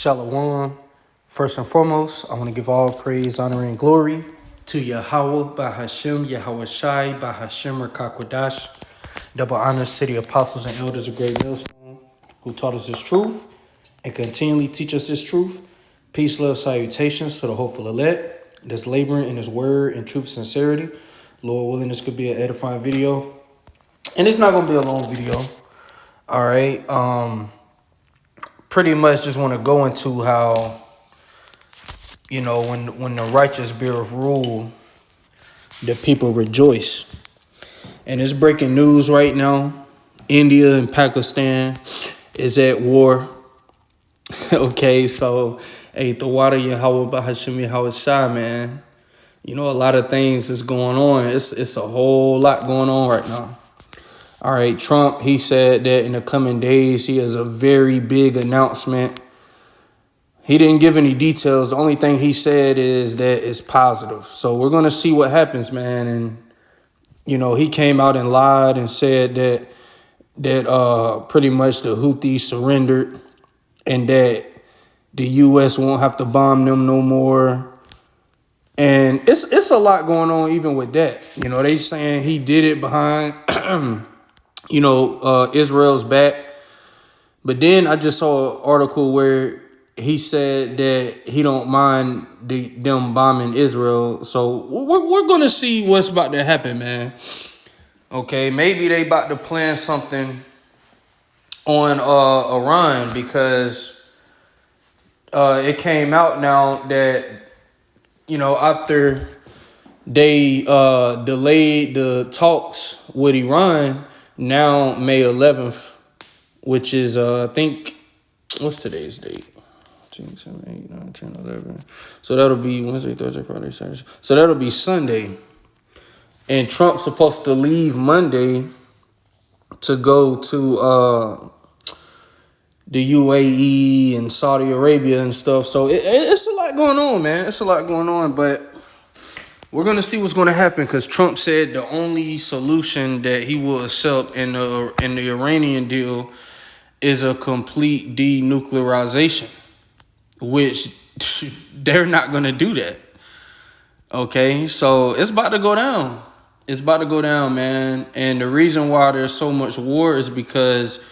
Shalom. First and foremost, I want to give all praise, honor, and glory to Yahweh, Bahashem, Yahweh Shai, Bahashem, Rakakwadash. Double honors to the apostles and elders of Great Millstone who taught us this truth and continually teach us this truth. Peace, love, salutations to the hopeful elect that's laboring in his word and truth sincerity. Lord willing, this could be an edifying video. And it's not going to be a long video. All right. Pretty much just want to go into how, when the righteous bear of rule, the people rejoice. And it's breaking news right now. India and Pakistan is at war. Okay, so, hey, Tawada Yahweh Bahashim Yahweh Shai, man. A lot of things is going on. It's a whole lot going on right now. All right, Trump, he said that in the coming days, he has a very big announcement. He didn't give any details. The only thing he said is that it's positive. So we're going to see what happens, man. And, he came out and lied and said that pretty much the Houthis surrendered and that the U.S. won't have to bomb them no more. And it's a lot going on even with that. They saying he did it behind, Israel's back. But then I just saw an article where he said that he don't mind them bombing Israel. So we're going to see what's about to happen, man. Okay, maybe they about to plan something on Iran because it came out now that, after they delayed the talks with Iran, now May 11th, which is, I think, what's today's date? 10, 7, 8, 9, 10, 11. So that'll be Wednesday, Thursday, Friday, Saturday. So that'll be Sunday. And Trump's supposed to leave Monday to go to the UAE and Saudi Arabia and stuff. So it's a lot going on, man. It's a lot going on, but we're going to see what's going to happen because Trump said the only solution that he will accept in the Iranian deal is a complete denuclearization, which they're not going to do that. Okay, so it's about to go down. It's about to go down, man. And the reason why there's so much war is because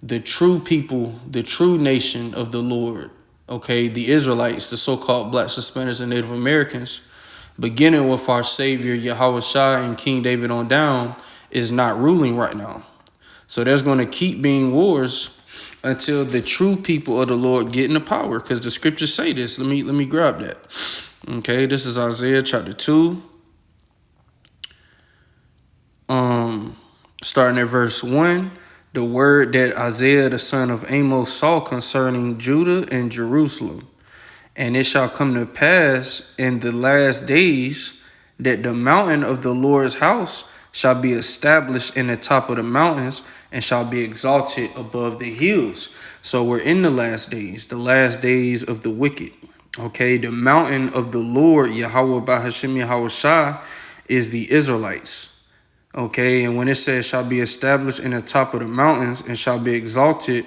the true people, the true nation of the Lord, okay, the Israelites, the so-called blacks, Hispanics, and Native Americans, beginning with our Savior, Yahweh Shai and King David on down, is not ruling right now. So there's going to keep being wars until the true people of the Lord get into power, because the scriptures say this. Let me grab that. Okay, this is Isaiah chapter 2. Starting at verse 1. The word that Isaiah the son of Amos saw concerning Judah and Jerusalem. And it shall come to pass in the last days that the mountain of the Lord's house shall be established in the top of the mountains and shall be exalted above the hills. So we're in the last days of the wicked. Okay, the mountain of the Lord, Yahweh Bahashim Yahweh Shai, is the Israelites. Okay, and when it says shall be established in the top of the mountains and shall be exalted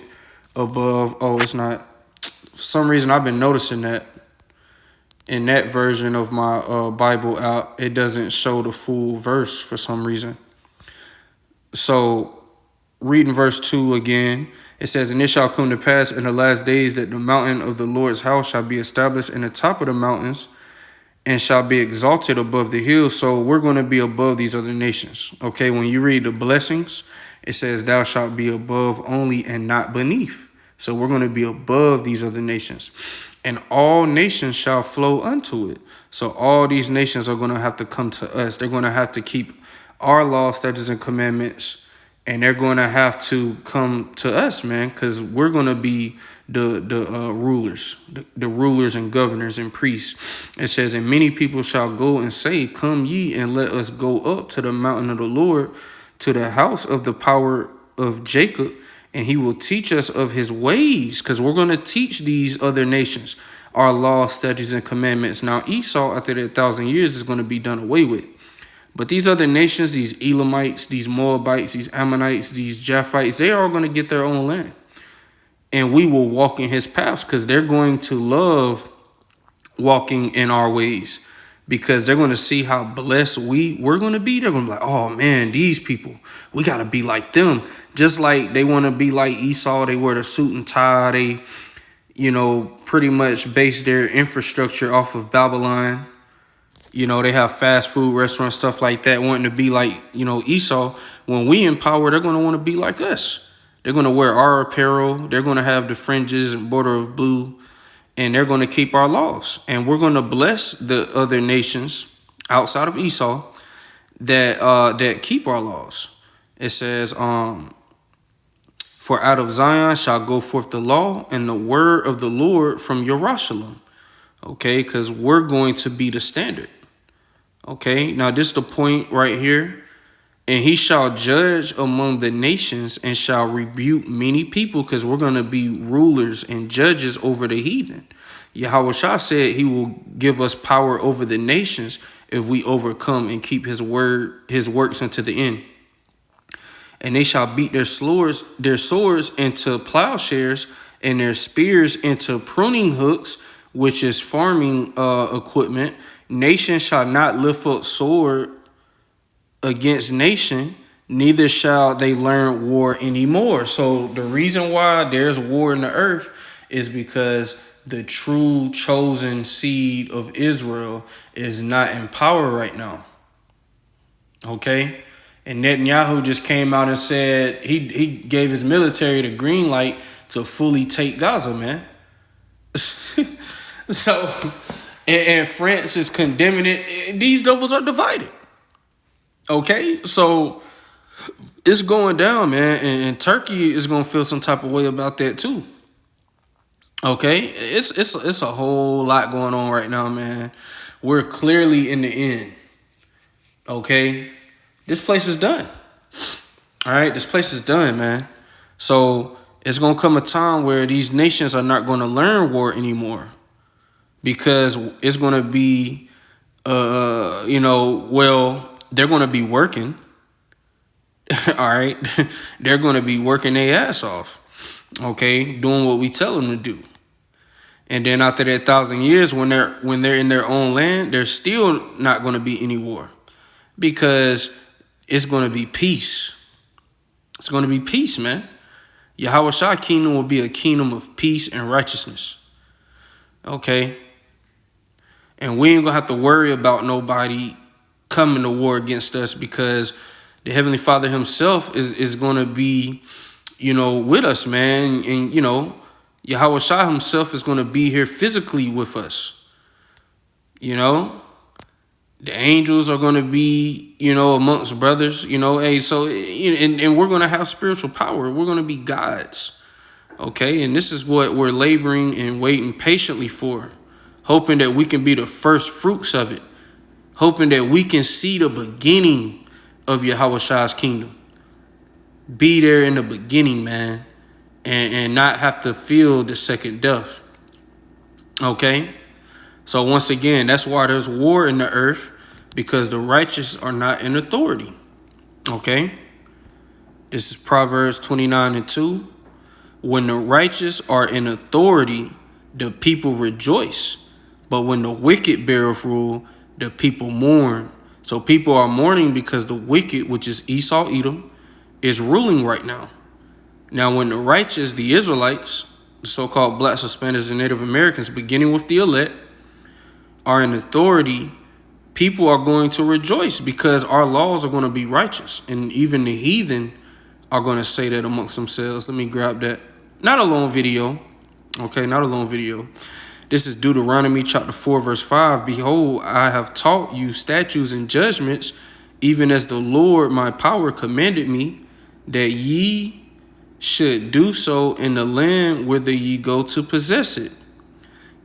above, it's not. For some reason, I've been noticing that in that version of my Bible app, it doesn't show the full verse for some reason. So, reading verse 2 again, it says, and it shall come to pass in the last days that the mountain of the Lord's house shall be established in the top of the mountains and shall be exalted above the hills. So we're going to be above these other nations. Okay, when you read the blessings, it says thou shalt be above only and not beneath. So we're going to be above these other nations. And all nations shall flow unto it. So all these nations are going to have to come to us. They're going to have to keep our laws, statutes, and commandments. And they're going to have to come to us, man, because we're going to be the rulers, the rulers and governors and priests. It says, and many people shall go and say, come ye and let us go up to the mountain of the Lord, to the house of the power of Jacob, and he will teach us of his ways, because we're going to teach these other nations our laws, statutes, and commandments. Now Esau, after that 1,000 years, is going to be done away with. But these other nations, these Elamites, these Moabites, these Ammonites, these Japhites, they are all going to get their own land. and we will walk in his paths, because they're going to love walking in our ways, because they're going to see how blessed we're going to be. They're going to be like, oh man, these people, we got to be like them. Just like they want to be like Esau. They wear the suit and tie. They, pretty much base their infrastructure off of Babylon. They have fast food restaurants, stuff like that, wanting to be like, Esau. When we in power, they're going to want to be like us. They're going to wear our apparel. They're going to have the fringes and border of blue, and they're going to keep our laws. And we're going to bless the other nations outside of Esau that keep our laws. It says, for out of Zion shall go forth the law and the word of the Lord from Jerusalem. Okay, because we're going to be the standard. Okay, now this is the point right here. And he shall judge among the nations and shall rebuke many people, because we're going to be rulers and judges over the heathen. Yahushua said he will give us power over the nations if we overcome and keep his works unto the end. And they shall beat their swords into plowshares and their spears into pruning hooks, which is farming equipment. Nation shall not lift up sword against nation, neither shall they learn war anymore. So the reason why there's war in the earth is because the true chosen seed of Israel is not in power right now. Okay? And Netanyahu just came out and said he gave his military the green light to fully take Gaza, man. So, and France is condemning it. These devils are divided. Okay? So, it's going down, man. And Turkey is going to feel some type of way about that too. Okay? It's a whole lot going on right now, man. We're clearly in the end. Okay? This place is done. All right? This place is done, man. So, it's going to come a time where these nations are not going to learn war anymore. Because it's going to be, they're going to be working. All right. They're going to be working their ass off. Okay. Doing what we tell them to do. And then after that 1,000 years, when they're in their own land, there's still not going to be any war, because it's going to be peace. It's going to be peace, man. Yahushua kingdom will be a kingdom of peace and righteousness. Okay. And we ain't going to have to worry about nobody coming to war against us, because the Heavenly Father himself is going to be, with us, man. And, Yahushua himself is going to be here physically with us. The angels are going to be, amongst brothers, hey, so, and we're going to have spiritual power. We're going to be gods. Okay. And this is what we're laboring and waiting patiently for. Hoping that we can be the first fruits of it. Hoping that we can see the beginning of Yahushua's kingdom. Be there in the beginning, man. And not have to feel the second death. Okay? So once again, that's why there's war in the earth. Because the righteous are not in authority. Okay? This is Proverbs 29:2. When the righteous are in authority, the people rejoice. But when the wicked beareth rule, the people mourn. So people are mourning because the wicked, which is Esau, Edom, is ruling right now. Now, when the righteous, the Israelites, the so-called blacks, Hispanics, and Native Americans, beginning with the elect, are in authority, people are going to rejoice because our laws are going to be righteous. And even the heathen are going to say that amongst themselves. Let me grab that. Not a long video. Okay, not a long video. This is Deuteronomy chapter 4, verse 5. Behold, I have taught you statutes and judgments, even as the Lord my power commanded me, that ye should do so in the land whither ye go to possess it.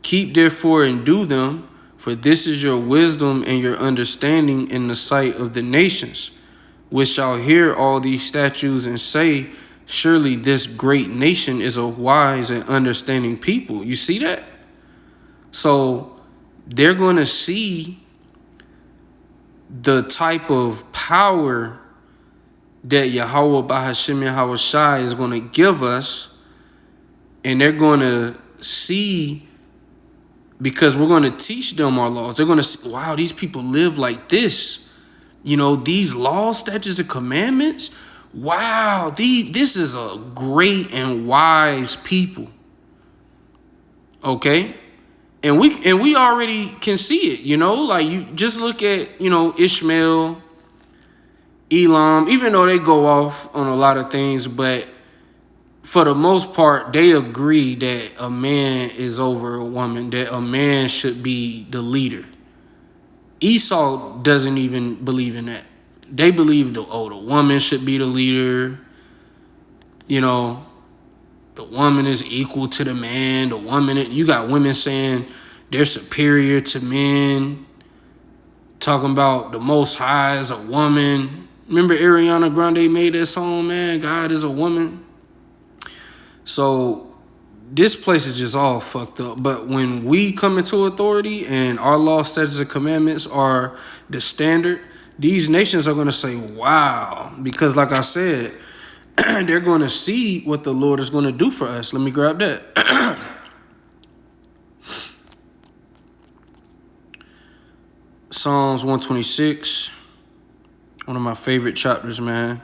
Keep therefore and do them, for this is your wisdom and your understanding in the sight of the nations, which shall hear all these statutes and say, surely this great nation is a wise and understanding people. You see that? So they're going to see the type of power that Yahweh Bahashim Yahushai is going to give us and they're going to see, because we're going to teach them our laws. They're going to see, wow, these people live like this. You know, these laws, statutes, and commandments. Wow, this is a great and wise people. Okay? And we already can see it, you know, like you just look at, you know, Ishmael, Elam, even though they go off on a lot of things, but for the most part, they agree that a man is over a woman, that a man should be the leader. Esau doesn't even believe in that. They believe the woman should be the leader. You know, the woman is equal to the man. The woman, you got women saying they're superior to men. Talking about the Most High as a woman. Remember Ariana Grande made that song, man? God is a woman. So this place is just all fucked up. But when we come into authority and our law, statutes, and commandments are the standard, these nations are going to say, wow. Because like I said, they're going to see what the Lord is going to do for us. Let me grab that. Psalms 126, one of my favorite chapters, man.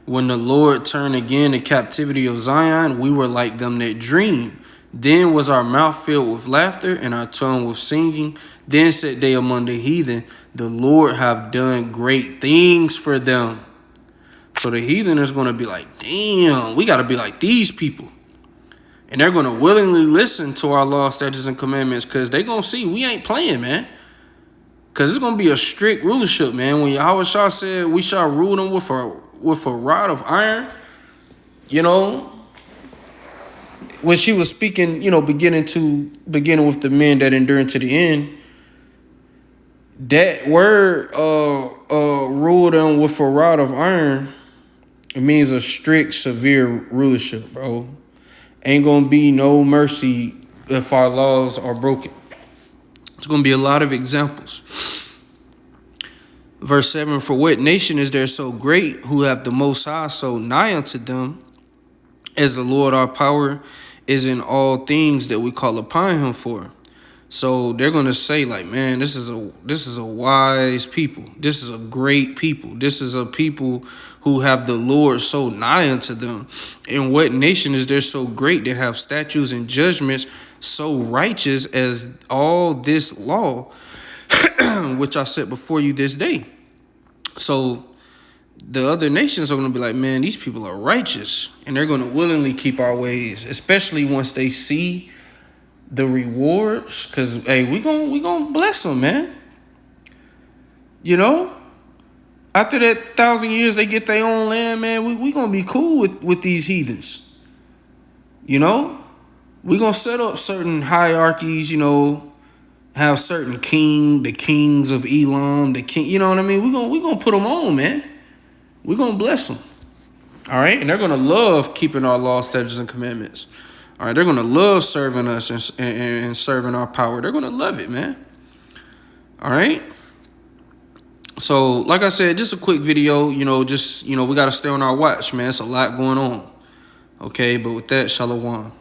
When the Lord turned again the captivity of Zion, we were like them that dream. Then was our mouth filled with laughter and our tongue with singing. Then said they among the heathen, the Lord have done great things for them. So the heathen is going to be like, damn, we got to be like these people. And they're going to willingly listen to our law, statutes, and commandments, because they're going to see we ain't playing, man. Because it's going to be a strict rulership, man. When Yahweh Shah said we shall rule them with a rod of iron, you know, when she was speaking, you know, beginning with the men that endure to the end, that word rule them with a rod of iron, it means a strict, severe rulership, bro. Ain't gonna be no mercy if our laws are broken. It's gonna be a lot of examples. Verse 7, for what nation is there so great, who have the Most High so nigh unto them, as the Lord our power is in all things that we call upon him for? So they're going to say, like, man, this is a wise people. This is a great people. This is a people who have the Lord so nigh unto them. And what nation is there so great to have statutes and judgments so righteous as all this law, which I set before you this day? So the other nations are going to be like, man, these people are righteous. And they're going to willingly keep our ways, especially once they see the rewards, because hey, we gonna bless them, man. You know, after that 1,000 years, they get their own land, man. We gonna be cool with these heathens. You know, we gonna set up certain hierarchies. You know, have certain the kings of Elam, the king. You know what I mean? We gonna put them on, man. We gonna bless them. All right, and they're gonna love keeping our laws, statutes, and commandments. All right, they're going to love serving us and serving our power. They're going to love it, man. All right. So, like I said, just a quick video, you know, we got to stay on our watch, man. It's a lot going on. Okay, but with that, shalom.